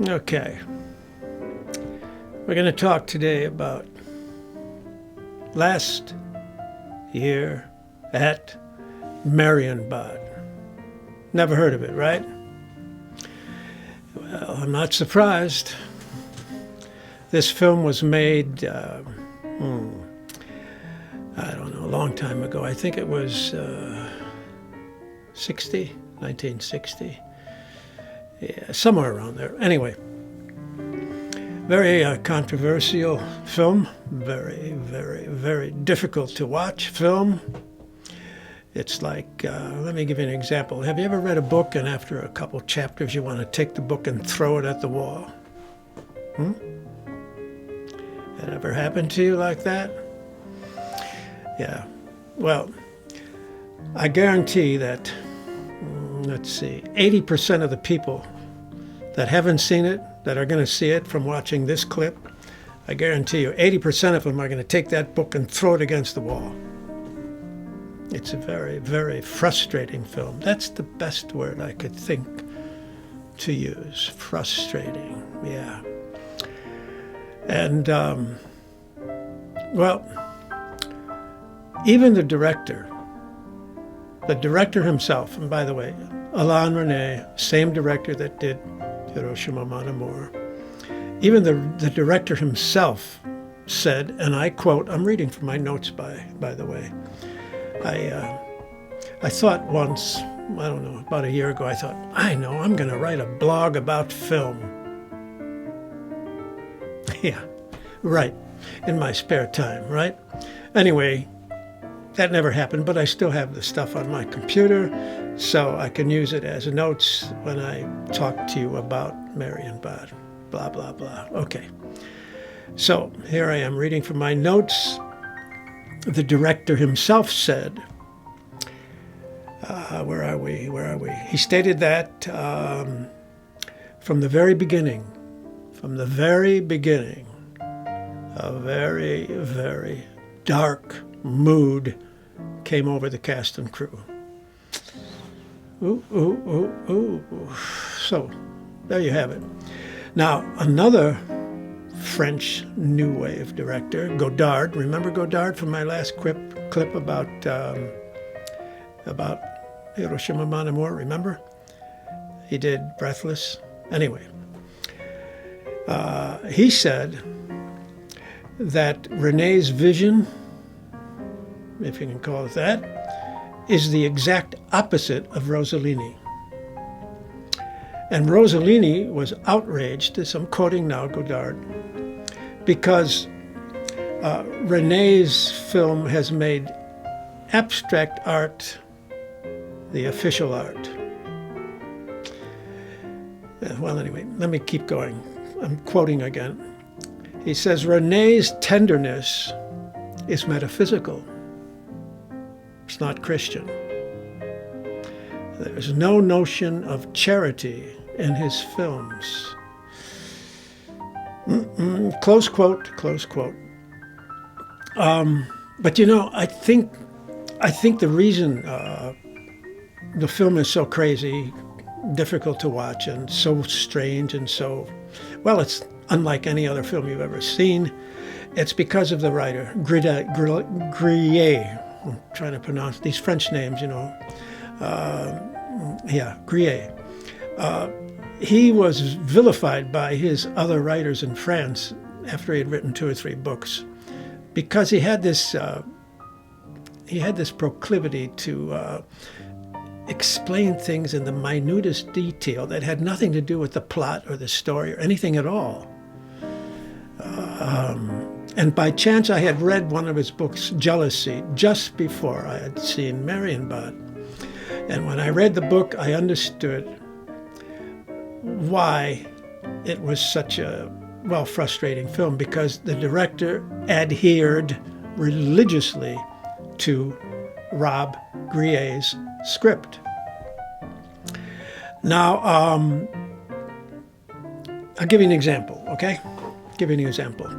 Okay. We're going to talk today about last year at Marienbad. Never heard of it, right? Well, I'm not surprised. This film was made, I don't know, a long time ago. I think it was 1960. Yeah, somewhere around there. Anyway, very controversial film. Very, very, very difficult to watch film. It's like, let me give you an example. Have you ever read a book and after a couple chapters you want to take the book and throw it at the wall? That ever happened to you like that? Yeah. Well, I guarantee that, let's see, 80% of the people that haven't seen it, that are going to see it from watching this clip, I guarantee you 80% of them are going to take that book and throw it against the wall. It's a very, very frustrating film. That's the best word I could think to use. Frustrating, yeah. And, well, even the director himself, and by the way, Alain Resnais, same director that did Hiroshima Mon Amour, even the director himself said, and I quote, I'm reading from my notes by the way, I thought once, I don't know, about a year ago, I thought, I know, I'm going to write a blog about film. Yeah, right, in my spare time, right? Anyway, that never happened, but I still have the stuff on my computer, so I can use it as notes when I talk to you about Marienbad, blah, blah, blah. Okay, so here I am reading from my notes. The director himself said, where are we? He stated that from the very beginning, a very, very dark mood came over the cast and crew. Ooh. So, there you have it. Now, another French New Wave director, Godard. Remember Godard from my last clip about Hiroshima Mon Amour, remember? He did Breathless. Anyway, he said that Resnais's vision, if you can call it that, is the exact opposite of Rossellini. And Rossellini was outraged, as I'm quoting now Godard, because Resnais's film has made abstract art the official art. Well, anyway, let me keep going. I'm quoting again. He says, Resnais's tenderness is metaphysical. It's not Christian. There's no notion of charity in his films. Close quote. But you know, I think the reason the film is so crazy, difficult to watch, and so strange, and so, well, it's unlike any other film you've ever seen. It's because of the writer, Grier. I'm trying to pronounce these French names, you know. Grier. He was vilified by his other writers in France after he had written 2 or 3 books, because he had this proclivity to explain things in the minutest detail that had nothing to do with the plot or the story or anything at all. And by chance, I had read one of his books, Jealousy, just before I had seen Marienbad. And when I read the book, I understood why it was such a, well, frustrating film, because the director adhered religiously to Rob Grier's script. Now, I'll give you an example, okay? Give you an example.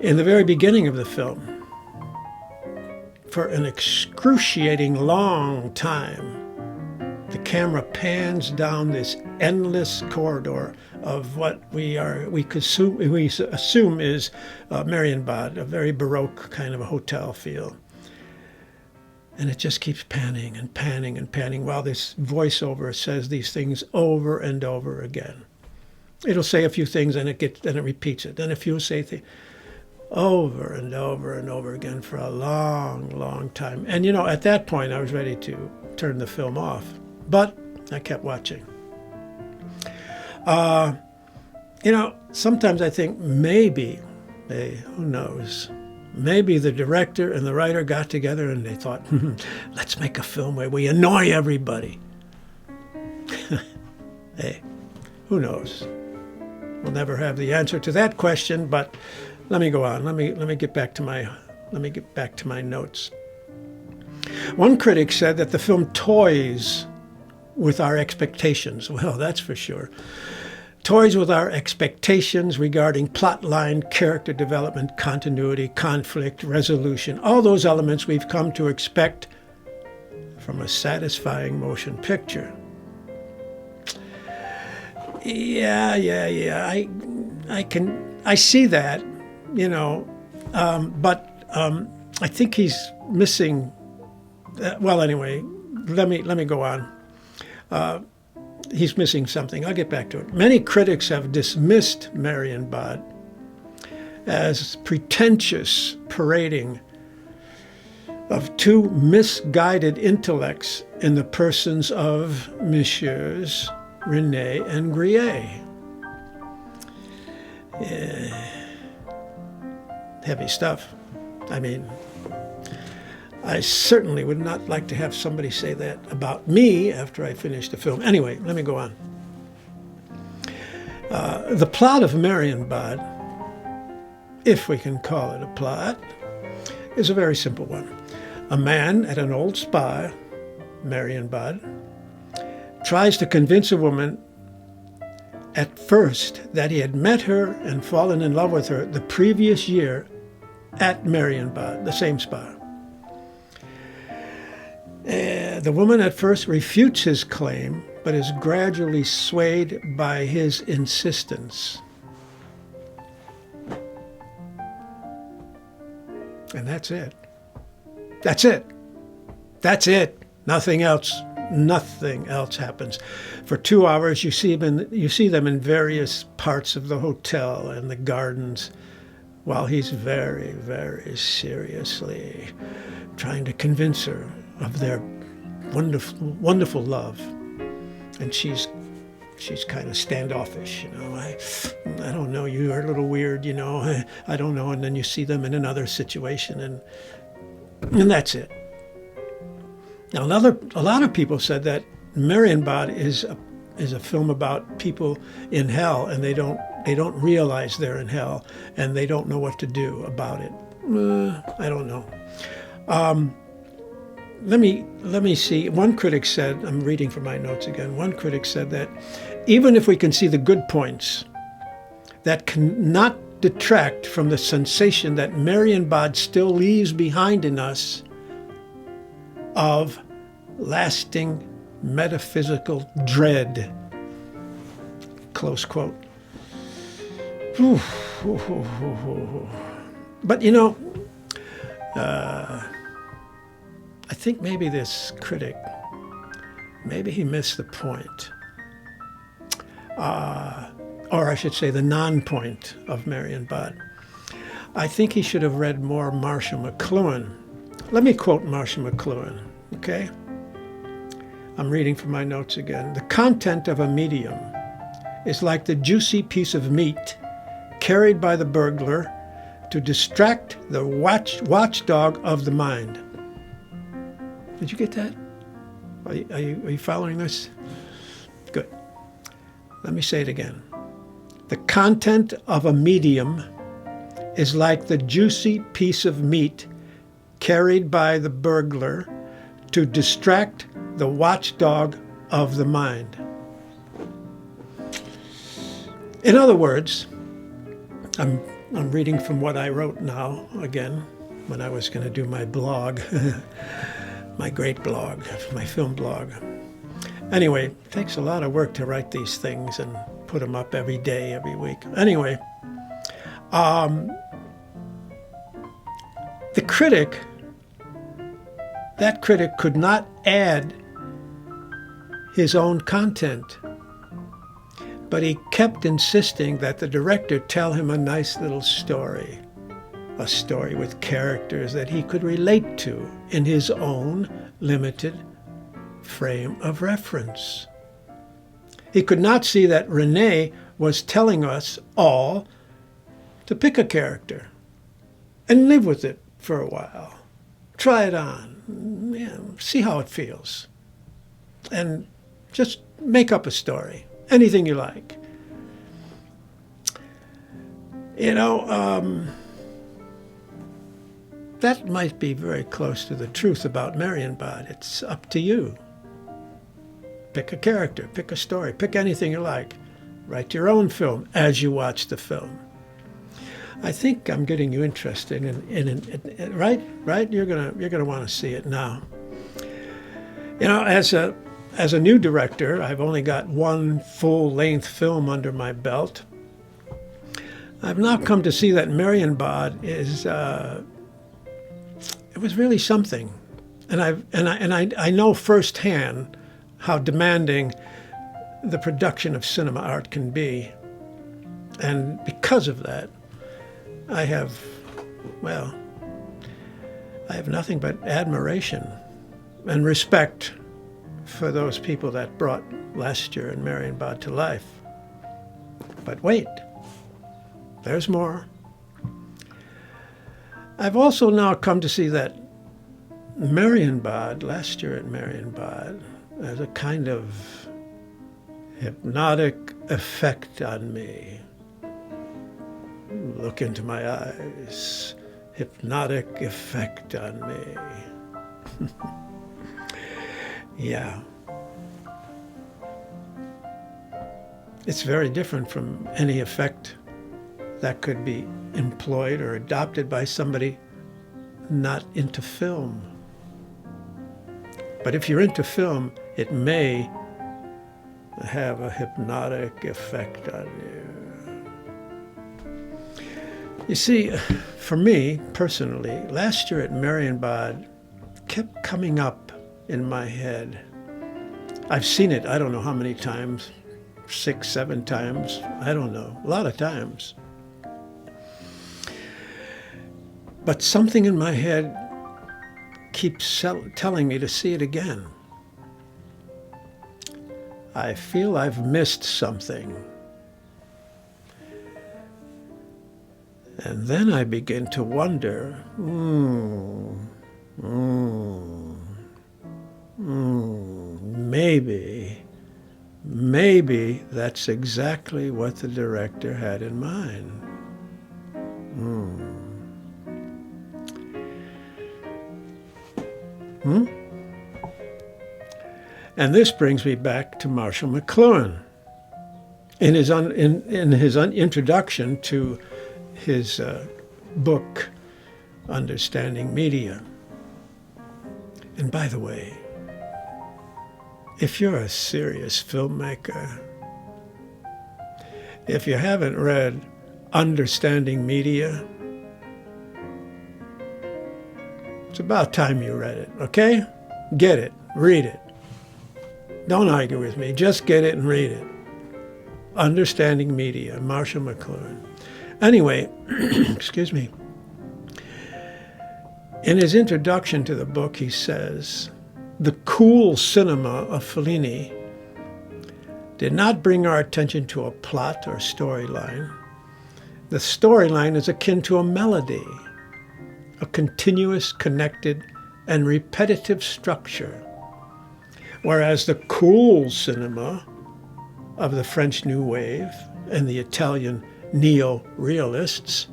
In the very beginning of the film, for an excruciating long time, the camera pans down this endless corridor of what we assume is Marienbad, a very Baroque kind of a hotel feel. And it just keeps panning and panning and panning while this voiceover says these things over and over again. It'll say a few things and it repeats it. Then a few say things over and over and over again for a long, long time. And at that point I was ready to turn the film off, but I kept watching. Sometimes I think maybe, who knows, maybe the director and the writer got together and they thought, let's make a film where we annoy everybody. Hey, who knows? We'll never have the answer to that question, but let me go on. Let me get back to my notes. One critic said that the film toys with our expectations. Well, that's for sure. Toys with our expectations regarding plot line, character development, continuity, conflict, resolution, all those elements we've come to expect from a satisfying motion picture. Yeah. I see that, but I think he's missing. Well, anyway, let me go on. He's missing something. I'll get back to it. Many critics have dismissed Marienbad as pretentious parading of two misguided intellects in the persons of Messieurs René and Grier. Heavy stuff. I mean, I certainly would not like to have somebody say that about me after I finish the film. Anyway, let me go on. The plot of Marienbad, if we can call it a plot, is a very simple one. A man at an old spa, Marienbad, tries to convince a woman at first that he had met her and fallen in love with her the previous year at Marienbad, the same spa. The woman at first refutes his claim, but is gradually swayed by his insistence. And that's it. That's it. That's it. Nothing else. Nothing else happens. For 2 hours, you see them in various parts of the hotel and the gardens, while he's very, very seriously trying to convince her of their wonderful, wonderful love. And she's kind of standoffish, I don't know, you're a little weird, I don't know. And then you see them in another situation, and that's it. Now, a lot of people said that Marienbad is a film about people in hell, and they don't realize they're in hell, and they don't know what to do about it. I don't know. Let me see. One critic said, I'm reading from my notes again, one critic said that even if we can see the good points, that cannot detract from the sensation that Marienbad still leaves behind in us of lasting metaphysical dread. Close quote. But I think maybe this critic, maybe he missed the point. Or I should say the non-point of Marienbad. I think he should have read more Marcia McLuhan. Let me quote Marcia McLuhan, okay? I'm reading from my notes again. The content of a medium is like the juicy piece of meat carried by the burglar to distract the watchdog of the mind. Did you get that? Are you following this? Good. Let me say it again. The content of a medium is like the juicy piece of meat carried by the burglar to distract the watchdog of the mind. In other words, I'm reading from what I wrote now again when I was going to do my blog, my great blog, my film blog. Anyway, it takes a lot of work to write these things and put them up every day, every week. Anyway, the critic, that critic could not add his own content, but he kept insisting that the director tell him a nice little story, a story with characters that he could relate to in his own limited frame of reference. He could not see that Renee was telling us all to pick a character and live with it for a while. Try it on, see how it feels, and just make up a story, anything you like. That might be very close to the truth about Marienbad. It's up to you. Pick a character, pick a story, pick anything you like. Write your own film as you watch the film. I think I'm getting you interested in right? You're gonna want to see it now. As a new director, I've only got one full-length film under my belt. I've now come to see that Marienbad is it was really something, and I know firsthand how demanding the production of cinema art can be, and because of that, I have nothing but admiration and respect for those people that brought last year in Marienbad to life. But wait, there's more. I've also now come to see that Marienbad, last year at Marienbad, has a kind of hypnotic effect on me. Look into my eyes. Hypnotic effect on me. Yeah. It's very different from any effect that could be employed or adopted by somebody not into film. But if you're into film, it may have a hypnotic effect on you. You see, for me personally, last year at Marienbad kept coming up in my head. I've seen it, I don't know how many times, 6, 7 times, I don't know, a lot of times. But something in my head keeps telling me to see it again. I feel I've missed something. And then I begin to wonder, maybe that's exactly what the director had in mind. And this brings me back to Marshall McLuhan. In his introduction to his book, Understanding Media. And by the way, if you're a serious filmmaker, if you haven't read Understanding Media, it's about time you read it, okay? Get it, read it. Don't argue with me, just get it and read it. Understanding Media, Marshall McLuhan. Anyway, excuse me. In his introduction to the book, he says, the cool cinema of Fellini did not bring our attention to a plot or storyline. The storyline is akin to a melody, a continuous, connected, and repetitive structure, whereas the cool cinema of the French New Wave and the Italian neo-realists,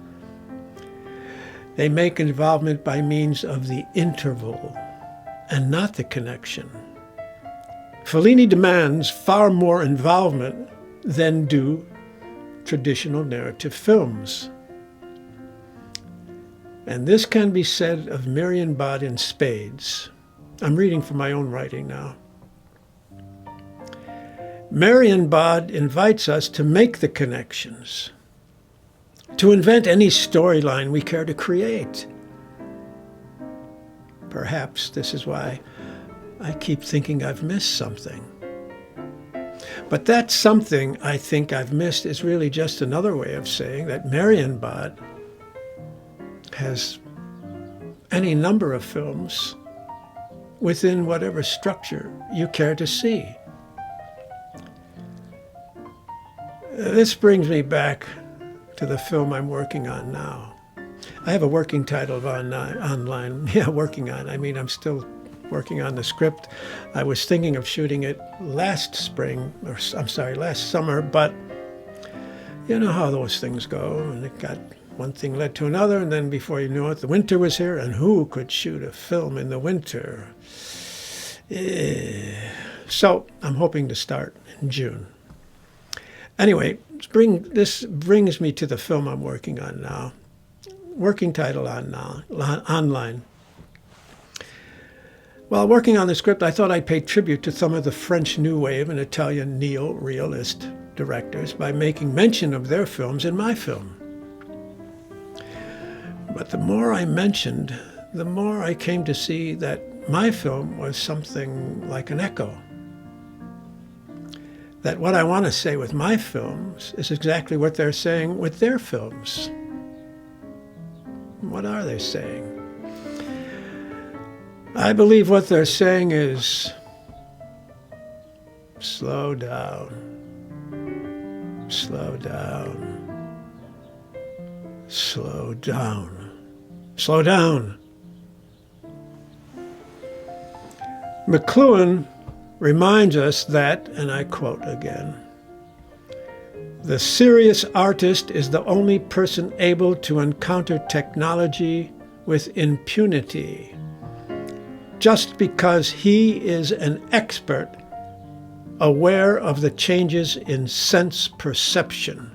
they make involvement by means of the interval and not the connection. Fellini demands far more involvement than do traditional narrative films. And this can be said of Marienbad in spades. I'm reading from my own writing now. Marienbad invites us to make the connections, to invent any storyline we care to create. Perhaps this is why I keep thinking I've missed something. But that something I think I've missed is really just another way of saying that Marienbad has any number of films within whatever structure you care to see. This brings me back to the film I'm working on now. I have a working title of online. Yeah, working on. I mean, I'm still working on the script. I was thinking of shooting it last summer, but you know how those things go. And it got one thing led to another, and then before you knew it, the winter was here, and who could shoot a film in the winter? So I'm hoping to start in June. Anyway, this brings me to the film I'm working on now. Working title online. While working on the script, I thought I'd pay tribute to some of the French New Wave and Italian neo-realist directors by making mention of their films in my film. But the more I mentioned, the more I came to see that my film was something like an echo. That what I want to say with my films is exactly what they're saying with their films. What are they saying? I believe what they're saying is, slow down, slow down, slow down, slow down. McLuhan reminds us that, and I quote again, "The serious artist is the only person able to encounter technology with impunity, just because he is an expert, aware of the changes in sense perception."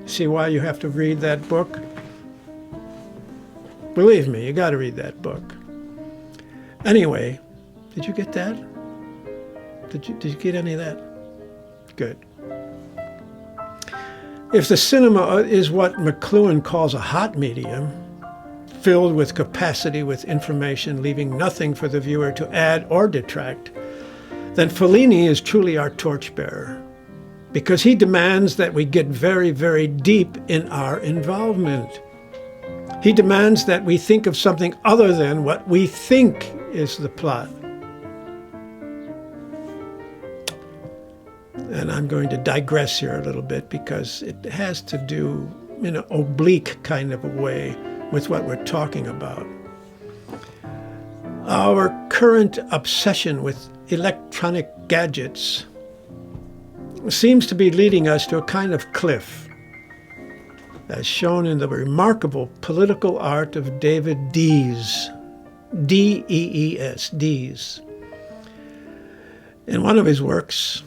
See why you have to read that book? Believe me, you got to read that book. Anyway, did you get that? Did you get any of that? Good. If the cinema is what McLuhan calls a hot medium, filled with capacity with information, leaving nothing for the viewer to add or detract, then Fellini is truly our torchbearer, because he demands that we get very, very deep in our involvement. He demands that we think of something other than what we think is the plot. And I'm going to digress here a little bit because it has to do in an oblique kind of a way with what we're talking about. Our current obsession with electronic gadgets seems to be leading us to a kind of cliff, as shown in the remarkable political art of David Dees, D-E-E-S, Dees. In one of his works,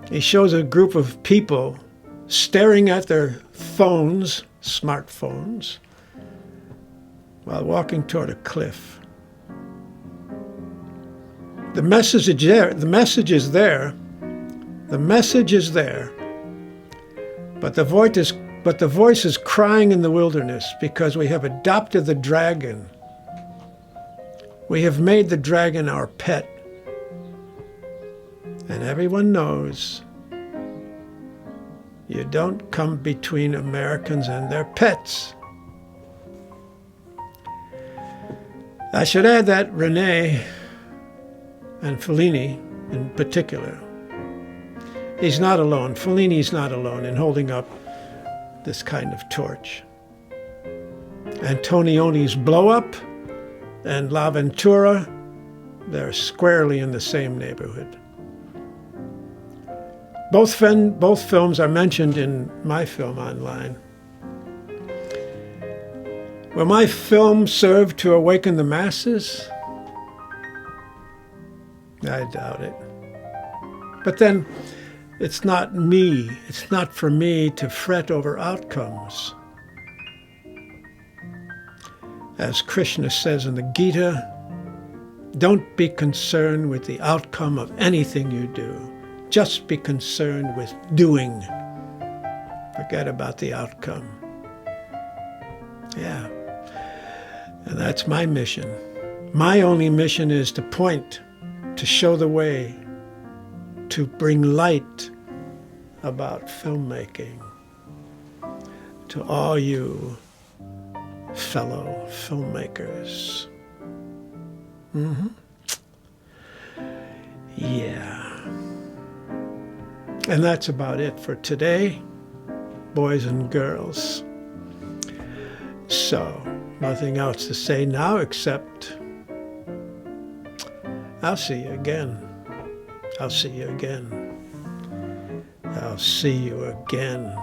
he shows a group of people staring at their phones, smartphones, while walking toward a cliff. The message is there. The message is there. The message is there. But the voice is crying in the wilderness because we have adopted the dragon. We have made the dragon our pet. And everyone knows you don't come between Americans and their pets. I should add that René, and Fellini in particular, he's not alone. Fellini's not alone in holding up this kind of torch. Antonioni's Blow Up and La Ventura, they're squarely in the same neighborhood. Both films are mentioned in my film online. Will my film serve to awaken the masses? I doubt it. But then, it's not me. It's not for me to fret over outcomes. As Krishna says in the Gita, Don't be concerned with the outcome of anything you do. Just be concerned with doing. Forget about the outcome. Yeah. And that's my mission. My only mission is to point, to show the way, to bring light about filmmaking to all you fellow filmmakers. Yeah. And that's about it for today, boys and girls. So, nothing else to say now except I'll see you again. I'll see you again. I'll see you again.